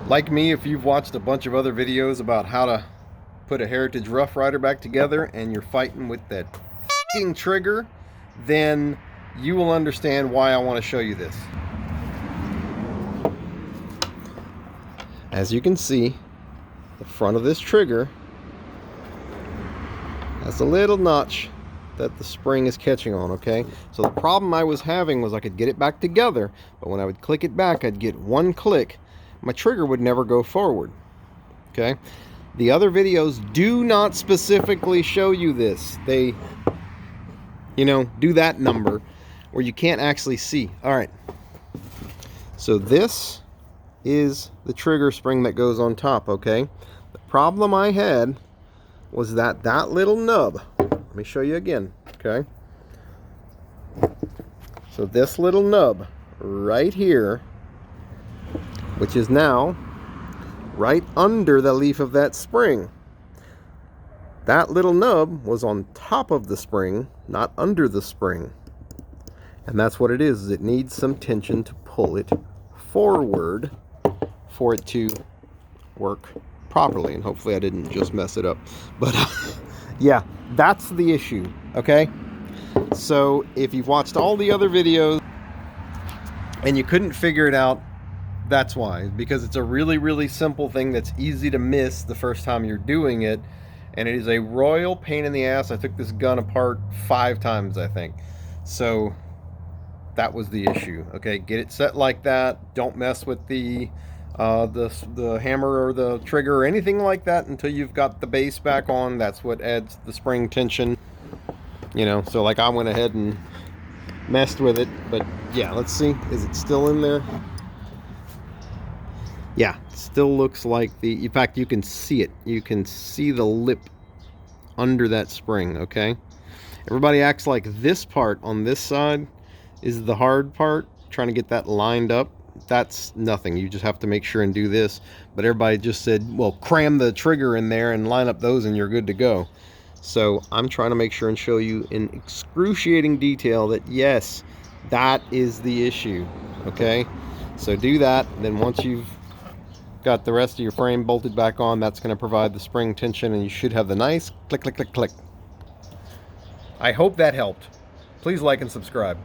Like me, if you've watched a bunch of other videos about how to put a Heritage Rough Rider back together and you're fighting with that f***ing trigger, then you will understand why I want to show you this. As you can see, the front of this trigger has a little notch that the spring is catching on, okay? So the problem I was having was I could get it back together, but when I would click it back, I'd get one click. My trigger would never go forward, okay? The other videos do not specifically show you this. They, do that number where you can't actually see. All right. So this is the trigger spring that goes on top, okay? The problem I had was that little nub. Let me show you again, okay? So this little nub right here, which is now right under the leaf of that spring. That little nub was on top of the spring, not under the spring. And that's what it is. It needs some tension to pull it forward for it to work properly. And hopefully I didn't just mess it up. But yeah, that's the issue, okay? So if you've watched all the other videos and you couldn't figure it out, that's why. Because it's a really, really simple thing that's easy to miss the first time you're doing it. And it is a royal pain in the ass. I took this gun apart 5 times, I think. So that was the issue. Okay, get it set like that. Don't mess with the hammer or the trigger or anything like that until you've got the base back on. That's what adds the spring tension. So like I went ahead and messed with it. But yeah, let's see. Is it still in there? Yeah, still looks like in fact, you can see it. You can see the lip under that spring, okay? Everybody acts like this part on this side is the hard part, trying to get that lined up. That's nothing. You just have to make sure and do this. But everybody just said, well, cram the trigger in there and line up those and you're good to go. So I'm trying to make sure and show you in excruciating detail that yes, that is the issue, okay? So do that. Then once you've got the rest of your frame bolted back on, that's going to provide the spring tension and you should have the nice click, click, click, click. I hope that helped. Please like and subscribe.